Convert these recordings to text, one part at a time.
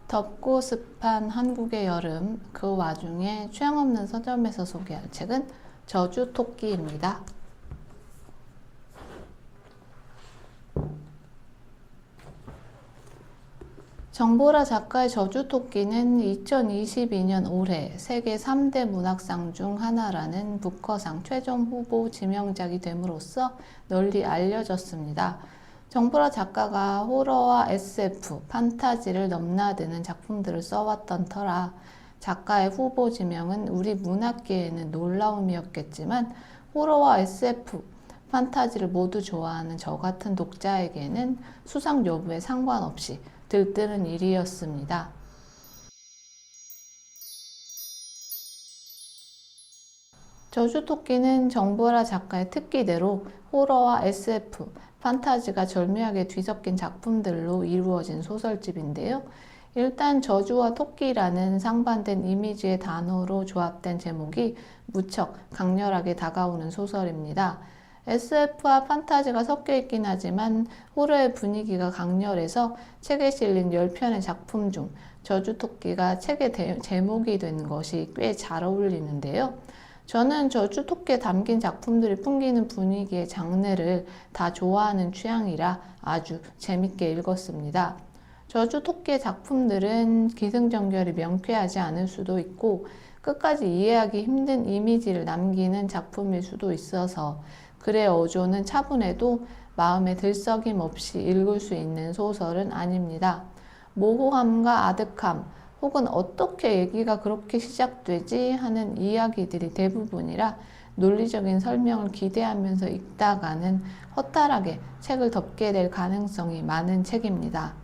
덥고 습한 한국의 여름, 그 와중에 취향 없는 서점에서 소개할 책은 저주토끼입니다. 정보라 작가의 저주토끼는 2022년 올해 세계 3대 문학상 중 하나라는 부커상 최종 후보 지명작이 됨으로써 널리 알려졌습니다. 정보라 작가가 호러와 SF, 판타지를 넘나드는 작품들을 써왔던 터라 작가의 후보 지명은 우리 문학계에는 놀라움이었겠지만 호러와 SF, 판타지를 모두 좋아하는 저 같은 독자에게는 수상 여부에 상관없이 들뜨는 일이었습니다. 저주토끼는 정보라 작가의 특기대로 호러와 SF, 판타지가 절묘하게 뒤섞인 작품들로 이루어진 소설집인데요. 일단 저주와 토끼라는 상반된 이미지의 단어로 조합된 제목이 무척 강렬하게 다가오는 소설입니다. SF와 판타지가 섞여 있긴 하지만 호러의 분위기가 강렬해서 책에 실린 10편의 작품 중 저주토끼가 책의 제목이 된 것이 꽤 잘 어울리는데요. 저는 저주토끼에 담긴 작품들이 풍기는 분위기의 장르를 다 좋아하는 취향이라 아주 재밌게 읽었습니다. 저주토끼의 작품들은 기승전결이 명쾌하지 않을 수도 있고 끝까지 이해하기 힘든 이미지를 남기는 작품일 수도 있어서 글의 어조는 차분해도 마음에 들썩임 없이 읽을 수 있는 소설은 아닙니다. 모호함과 아득함 혹은 어떻게 얘기가 그렇게 시작되지 하는 이야기들이 대부분이라 논리적인 설명을 기대하면서 읽다가는 허탈하게 책을 덮게 될 가능성이 많은 책입니다.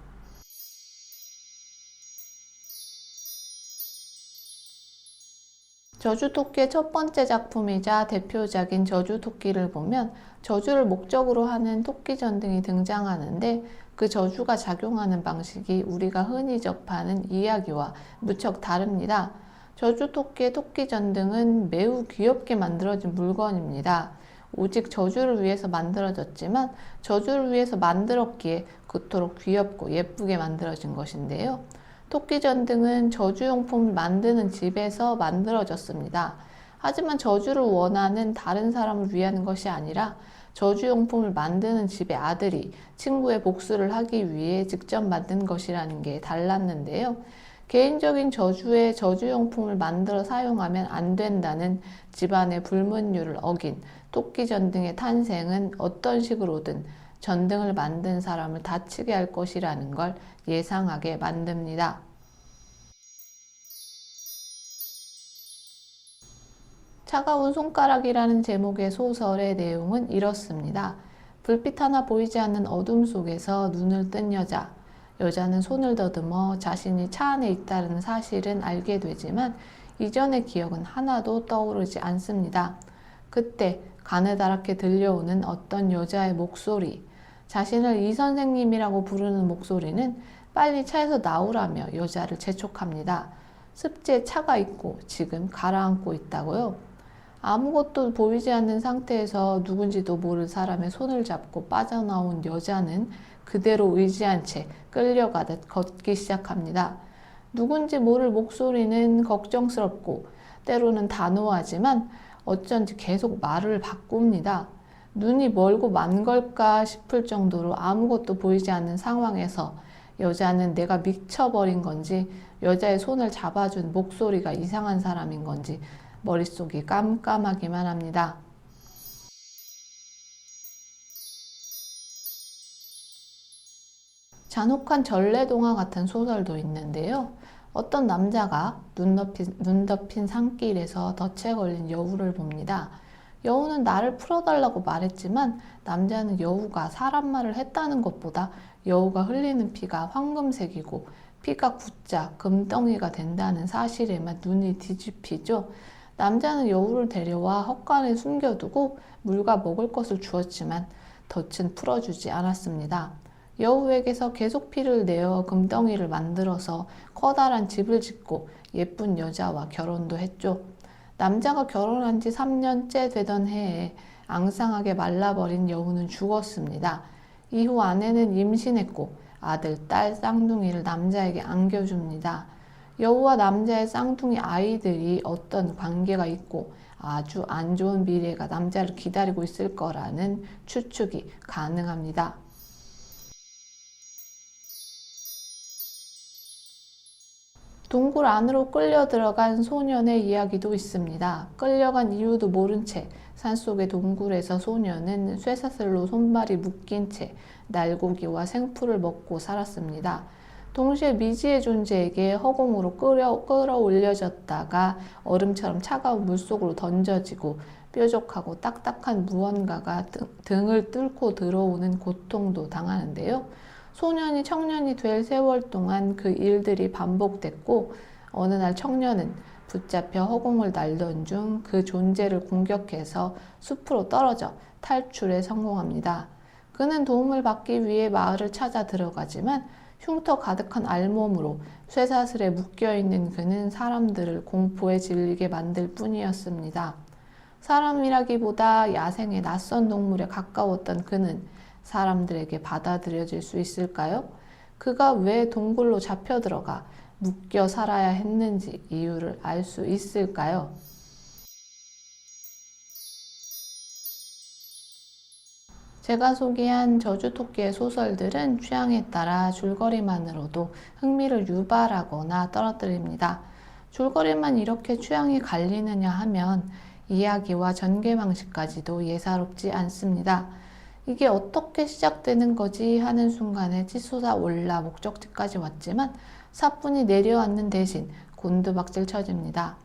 저주토끼의 첫 번째 작품이자 대표작인 저주토끼를 보면 저주를 목적으로 하는 토끼 전등이 등장하는데 그 저주가 작용하는 방식이 우리가 흔히 접하는 이야기와 무척 다릅니다. 저주토끼의 토끼 전등은 매우 귀엽게 만들어진 물건입니다. 오직 저주를 위해서 만들어졌지만 저주를 위해서 만들었기에 그토록 귀엽고 예쁘게 만들어진 것인데요. 토끼전등은 저주용품을 만드는 집에서 만들어졌습니다. 하지만 저주를 원하는 다른 사람을 위한 것이 아니라 저주용품을 만드는 집의 아들이 친구의 복수를 하기 위해 직접 만든 것이라는 게 달랐는데요. 개인적인 저주에 저주용품을 만들어 사용하면 안 된다는 집안의 불문율을 어긴 토끼전등의 탄생은 어떤 식으로든 전등을 만든 사람을 다치게 할 것이라는 걸 예상하게 만듭니다. 차가운 손가락이라는 제목의 소설의 내용은 이렇습니다. 불빛 하나 보이지 않는 어둠 속에서 눈을 뜬 여자. 여자는 손을 더듬어 자신이 차 안에 있다는 사실은 알게 되지만 이전의 기억은 하나도 떠오르지 않습니다. 그때 가느다랗게 들려오는 어떤 여자의 목소리. 자신을 이 선생님이라고 부르는 목소리는 빨리 차에서 나오라며 여자를 재촉합니다. 습지에 차가 있고 지금 가라앉고 있다고요? 아무것도 보이지 않는 상태에서 누군지도 모를 사람의 손을 잡고 빠져나온 여자는 그대로 의지한 채 끌려가듯 걷기 시작합니다. 누군지 모를 목소리는 걱정스럽고 때로는 단호하지만 어쩐지 계속 말을 바꿉니다. 눈이 멀고 먼 걸까 싶을 정도로 아무것도 보이지 않는 상황에서 여자는 내가 미쳐버린 건지 여자의 손을 잡아준 목소리가 이상한 사람인 건지 머릿속이 깜깜하기만 합니다. 잔혹한 전래동화 같은 소설도 있는데요. 어떤 남자가 눈 덮인 산길에서 덫에 걸린 여우를 봅니다. 여우는 나를 풀어달라고 말했지만 남자는 여우가 사람 말을 했다는 것보다 여우가 흘리는 피가 황금색이고 피가 굳자 금덩이가 된다는 사실에만 눈이 뒤집히죠. 남자는 여우를 데려와 헛간에 숨겨두고 물과 먹을 것을 주었지만 덫은 풀어주지 않았습니다. 여우에게서 계속 피를 내어 금덩이를 만들어서 커다란 집을 짓고 예쁜 여자와 결혼도 했죠. 남자가 결혼한 지 3년째 되던 해에 앙상하게 말라버린 여우는 죽었습니다. 이후 아내는 임신했고 아들, 딸, 쌍둥이를 남자에게 안겨줍니다. 여우와 남자의 쌍둥이 아이들이 어떤 관계가 있고 아주 안 좋은 미래가 남자를 기다리고 있을 거라는 추측이 가능합니다. 동굴 안으로 끌려 들어간 소년의 이야기도 있습니다. 끌려간 이유도 모른 채 산속의 동굴에서 소년은 쇠사슬로 손발이 묶인 채 날고기와 생풀을 먹고 살았습니다. 동시에 미지의 존재에게 허공으로 끌어올려졌다가 얼음처럼 차가운 물속으로 던져지고 뾰족하고 딱딱한 무언가가 등을 뚫고 들어오는 고통도 당하는데요. 소년이 청년이 될 세월 동안 그 일들이 반복됐고 어느 날 청년은 붙잡혀 허공을 날던 중 그 존재를 공격해서 숲으로 떨어져 탈출에 성공합니다. 그는 도움을 받기 위해 마을을 찾아 들어가지만 흉터 가득한 알몸으로 쇠사슬에 묶여있는 그는 사람들을 공포에 질리게 만들 뿐이었습니다. 사람이라기보다 야생의 낯선 동물에 가까웠던 그는 사람들에게 받아들여질 수 있을까요? 그가 왜 동굴로 잡혀 들어가 묶여 살아야 했는지 이유를 알 수 있을까요? 제가 소개한 저주토끼의 소설들은 취향에 따라 줄거리만으로도 흥미를 유발하거나 떨어뜨립니다. 줄거리만 이렇게 취향이 갈리느냐 하면 이야기와 전개 방식까지도 예사롭지 않습니다. 이게 어떻게 시작되는 거지 하는 순간에 치솟아 올라 목적지까지 왔지만 사뿐히 내려앉는 대신 곤두박질 쳐집니다.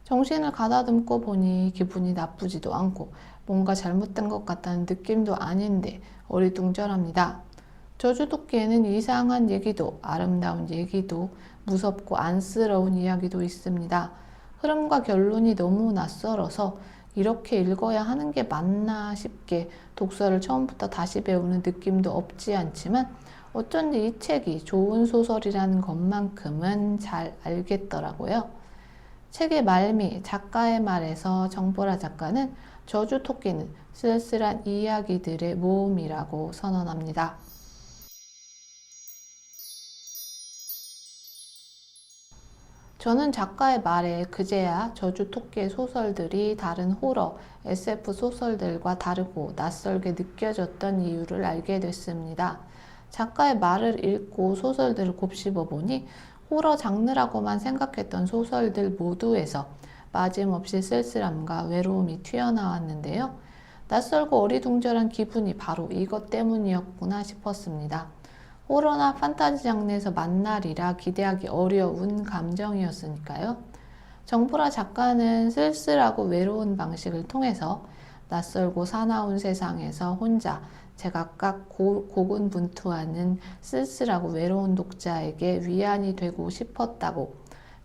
정신을 가다듬고 보니 기분이 나쁘지도 않고 뭔가 잘못된 것 같다는 느낌도 아닌데 어리둥절합니다. 저주토끼에는 이상한 얘기도 아름다운 얘기도 무섭고 안쓰러운 이야기도 있습니다. 흐름과 결론이 너무 낯설어서 이렇게 읽어야 하는 게 맞나 싶게 독서를 처음부터 다시 배우는 느낌도 없지 않지만 어쩐지 이 책이 좋은 소설이라는 것만큼은 잘 알겠더라고요. 책의 말미, 작가의 말에서 정보라 작가는 저주토끼는 쓸쓸한 이야기들의 모음이라고 선언합니다. 저는 작가의 말에 그제야 저주토끼의 소설들이 다른 호러, SF 소설들과 다르고 낯설게 느껴졌던 이유를 알게 됐습니다. 작가의 말을 읽고 소설들을 곱씹어 보니 호러 장르라고만 생각했던 소설들 모두에서 빠짐없이 쓸쓸함과 외로움이 튀어나왔는데요. 낯설고 어리둥절한 기분이 바로 이것 때문이었구나 싶었습니다. 호러나 판타지 장르에서 만나리라 기대하기 어려운 감정이었으니까요. 정보라 작가는 쓸쓸하고 외로운 방식을 통해서 낯설고 사나운 세상에서 혼자 제각각 고군분투하는 쓸쓸하고 외로운 독자에게 위안이 되고 싶었다고,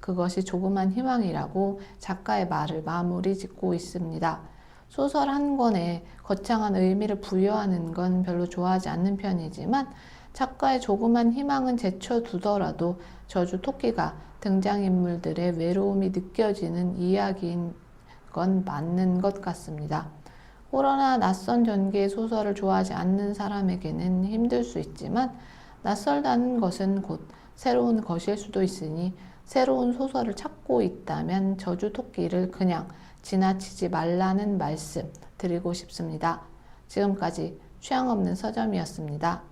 그것이 조그만 희망이라고 작가의 말을 마무리 짓고 있습니다. 소설 한 권에 거창한 의미를 부여하는 건 별로 좋아하지 않는 편이지만 작가의 조그만 희망은 제쳐두더라도 저주토끼가 등장인물들의 외로움이 느껴지는 이야기인 건 맞는 것 같습니다. 호러나 낯선 전개의 소설을 좋아하지 않는 사람에게는 힘들 수 있지만 낯설다는 것은 곧 새로운 것일 수도 있으니 새로운 소설을 찾고 있다면 저주토끼를 그냥 지나치지 말라는 말씀 드리고 싶습니다. 지금까지 취향 없는 서점이었습니다.